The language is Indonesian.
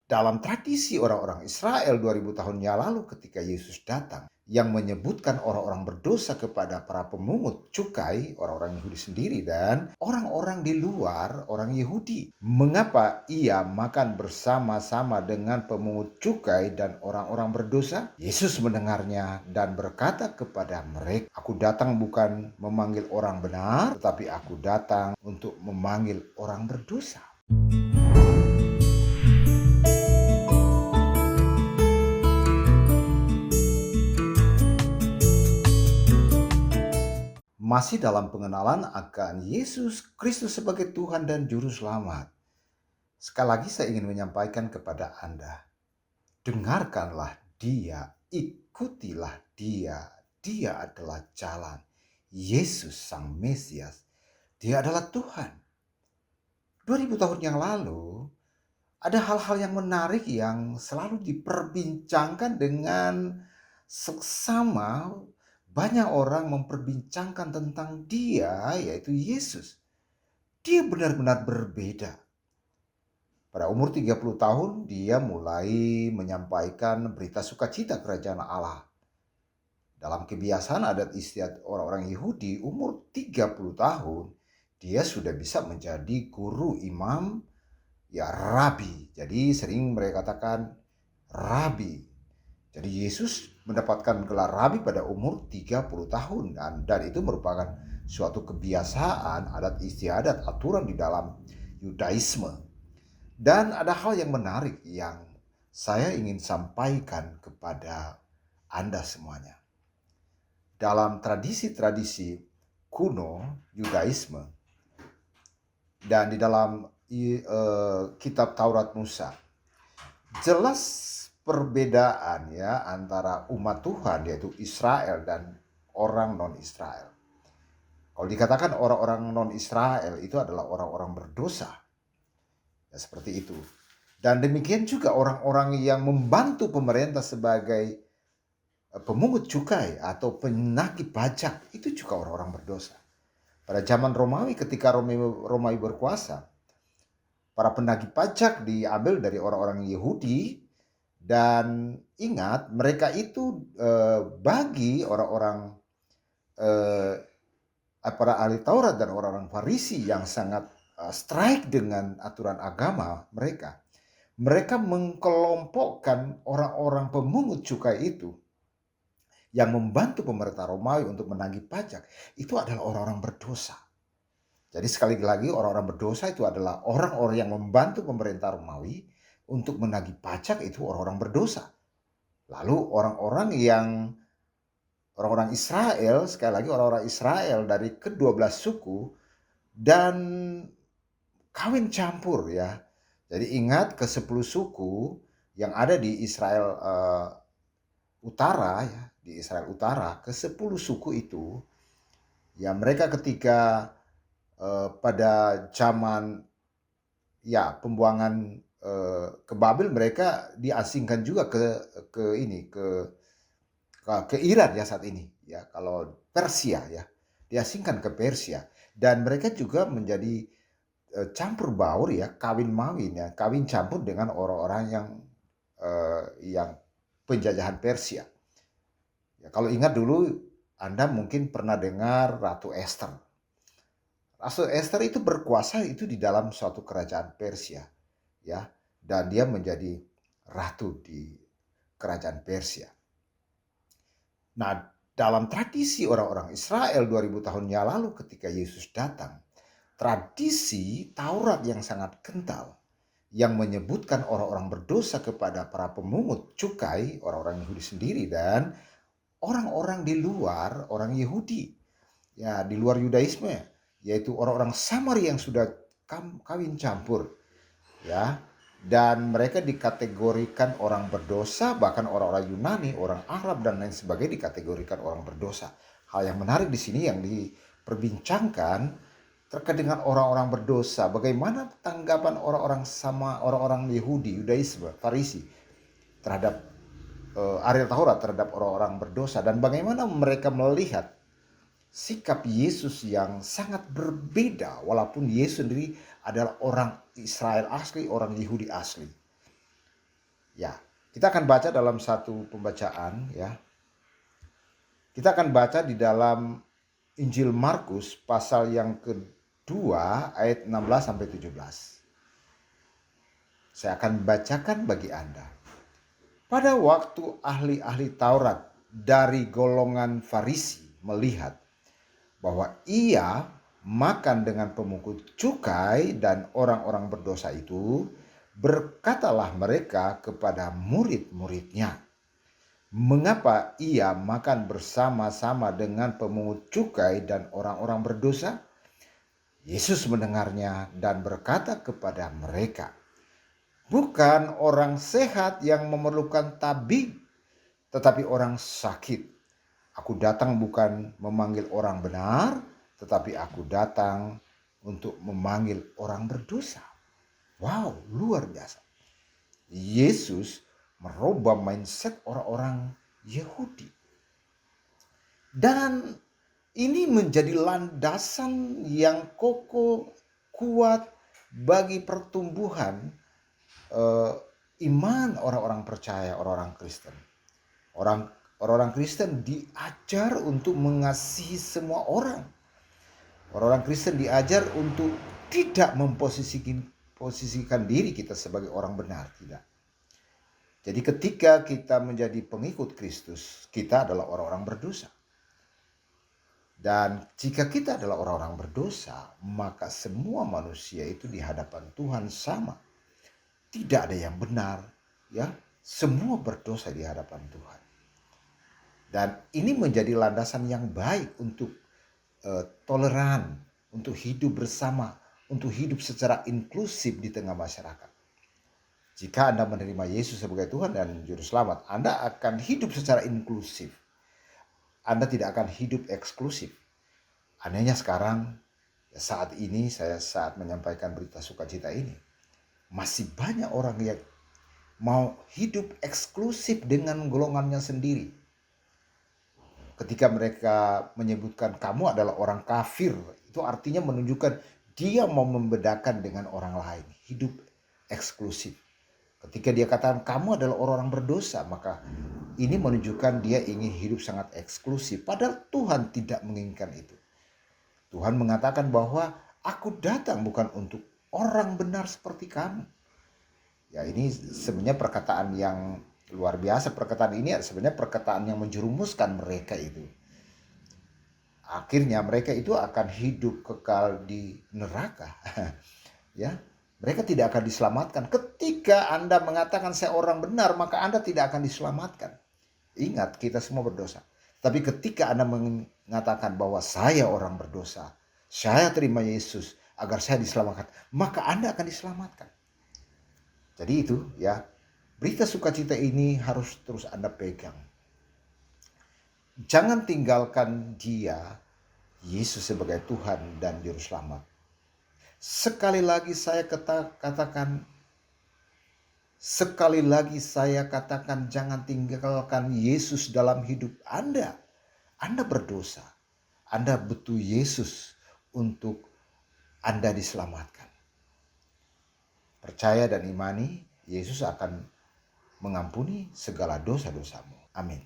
Dalam tradisi orang-orang Israel 2000 tahun yang lalu ketika Yesus datang, yang menyebutkan orang-orang berdosa kepada para pemungut cukai, orang-orang Yahudi sendiri dan orang-orang di luar orang Yahudi. Mengapa ia makan bersama-sama dengan pemungut cukai dan orang-orang berdosa? Yesus mendengarnya dan berkata kepada mereka, "Aku datang bukan memanggil orang benar, tetapi aku datang untuk memanggil orang berdosa." Masih dalam pengenalan akan Yesus Kristus sebagai Tuhan dan Juru Selamat. Sekali lagi saya ingin menyampaikan kepada Anda, dengarkanlah Dia, ikutilah Dia. Dia adalah jalan. Yesus Sang Mesias, Dia adalah Tuhan. 2000 tahun yang lalu, ada hal-hal yang menarik yang selalu diperbincangkan dengan seksama. Banyak orang memperbincangkan tentang Dia, yaitu Yesus. Dia benar-benar berbeda. Pada umur 30 tahun, dia mulai menyampaikan berita sukacita kerajaan Allah. Dalam kebiasaan adat istiadat orang-orang Yahudi, umur 30 tahun, dia sudah bisa menjadi guru, imam, ya rabi. Jadi sering mereka katakan rabi. Jadi Yesus mendapatkan gelar rabi pada umur 30 tahun dan itu merupakan suatu kebiasaan, adat istiadat, aturan di dalam Yudaisme. Dan ada hal yang menarik yang saya ingin sampaikan kepada Anda semuanya. Dalam tradisi-tradisi kuno Yudaisme dan di dalam kitab Taurat Musa, jelas perbedaan ya antara umat Tuhan yaitu Israel dan orang non-Israel. Kalau dikatakan orang-orang non-Israel itu adalah orang-orang berdosa. Ya, seperti itu. Dan demikian juga orang-orang yang membantu pemerintah sebagai pemungut cukai atau penagih pajak itu juga orang-orang berdosa. Pada zaman Romawi ketika Romawi berkuasa, para penagih pajak diambil dari orang-orang Yahudi. Dan ingat, mereka itu bagi orang-orang para ahli Taurat dan orang-orang Farisi yang sangat strike dengan aturan agama mereka. Mereka mengkelompokkan orang-orang pemungut cukai itu yang membantu pemerintah Romawi untuk menagih pajak. Itu adalah orang-orang berdosa. Jadi sekali lagi orang-orang berdosa itu adalah orang-orang yang membantu pemerintah Romawi untuk menagih pajak, itu orang-orang berdosa. Lalu orang-orang Israel, sekali lagi orang-orang Israel dari ke-12 suku dan kawin campur ya. Jadi ingat ke-10 suku yang ada di Israel utara ya, di Israel utara ke-10 suku itu ya mereka ketika pada zaman ya pembuangan ke Babel, mereka diasingkan juga ke Iran ya saat ini ya, kalau Persia ya diasingkan ke Persia, dan mereka juga menjadi campur baur ya, kawin campur dengan orang-orang yang penjajahan Persia ya. Kalau ingat dulu Anda mungkin pernah dengar Ratu Esther. Ratu Esther itu berkuasa itu di dalam suatu kerajaan Persia ya, dan dia menjadi ratu di kerajaan Persia. Nah, dalam tradisi orang-orang Israel 2000 tahun yang lalu ketika Yesus datang, tradisi Taurat yang sangat kental yang menyebutkan orang-orang berdosa kepada para pemungut cukai, orang-orang Yahudi sendiri dan orang-orang di luar orang Yahudi. Ya, di luar Yudaisme, yaitu orang-orang Samaria yang sudah kawin campur ya, dan mereka dikategorikan orang berdosa, bahkan orang-orang Yunani, orang Arab dan lain sebagainya dikategorikan orang berdosa. Hal yang menarik di sini yang diperbincangkan terkait dengan orang-orang berdosa, bagaimana tanggapan orang-orang sama orang-orang Yahudi, Yudaisme, Farisi terhadap ahli Taurat, terhadap orang-orang berdosa, dan bagaimana mereka melihat sikap Yesus yang sangat berbeda walaupun Yesus sendiri adalah orang Israel asli, orang Yahudi asli. Ya, kita akan baca dalam satu pembacaan ya. Kita akan baca di dalam Injil Markus pasal yang kedua ayat 16 sampai 17. Saya akan bacakan bagi Anda. Pada waktu ahli-ahli Taurat dari golongan Farisi melihat bahwa ia makan dengan pemungut cukai dan orang-orang berdosa itu, berkatalah mereka kepada murid-muridnya, "Mengapa ia makan bersama-sama dengan pemungut cukai dan orang-orang berdosa?" Yesus mendengarnya dan berkata kepada mereka, "Bukan orang sehat yang memerlukan tabib, tetapi orang sakit. Aku datang bukan memanggil orang benar, tetapi aku datang untuk memanggil orang berdosa." Wow, luar biasa. Yesus merubah mindset orang-orang Yahudi. Dan ini menjadi landasan yang kokoh, kuat bagi pertumbuhan iman orang-orang percaya, orang-orang Kristen. Orang-orang Kristen diajar untuk mengasihi semua orang. Orang-orang Kristen diajar untuk tidak memposisikan diri kita sebagai orang benar, tidak. Jadi ketika kita menjadi pengikut Kristus, kita adalah orang-orang berdosa. Dan jika kita adalah orang-orang berdosa, maka semua manusia itu di hadapan Tuhan sama. Tidak ada yang benar, ya. Semua berdosa di hadapan Tuhan. Dan ini menjadi landasan yang baik untuk toleran, untuk hidup bersama, untuk hidup secara inklusif di tengah masyarakat. Jika Anda menerima Yesus sebagai Tuhan dan Juru Selamat, Anda akan hidup secara inklusif. Anda tidak akan hidup eksklusif. Anehnya sekarang, saat ini saya saat menyampaikan berita sukacita ini, masih banyak orang yang mau hidup eksklusif dengan golongannya sendiri. Ketika mereka menyebutkan kamu adalah orang kafir, itu artinya menunjukkan dia mau membedakan dengan orang lain, hidup eksklusif. Ketika dia katakan kamu adalah orang-orang berdosa, maka ini menunjukkan dia ingin hidup sangat eksklusif. Padahal Tuhan tidak menginginkan itu. Tuhan mengatakan bahwa aku datang bukan untuk orang benar seperti kamu. Ya, ini sebenarnya perkataan yang luar biasa. Perkataan ini sebenarnya perkataan yang menjerumuskan mereka itu. Akhirnya mereka itu akan hidup kekal di neraka. Ya. Mereka tidak akan diselamatkan. Ketika Anda mengatakan saya orang benar, maka Anda tidak akan diselamatkan. Ingat, kita semua berdosa. Tapi ketika Anda mengatakan bahwa saya orang berdosa, saya terima Yesus agar saya diselamatkan, maka Anda akan diselamatkan. Jadi itu ya, berita sukacita ini harus terus Anda pegang. Jangan tinggalkan dia, Yesus sebagai Tuhan dan Juru Selamat. Sekali lagi saya katakan, jangan tinggalkan Yesus dalam hidup Anda. Anda berdosa. Anda butuh Yesus untuk Anda diselamatkan. Percaya dan imani, Yesus akan mengampuni segala dosa-dosamu. Amin.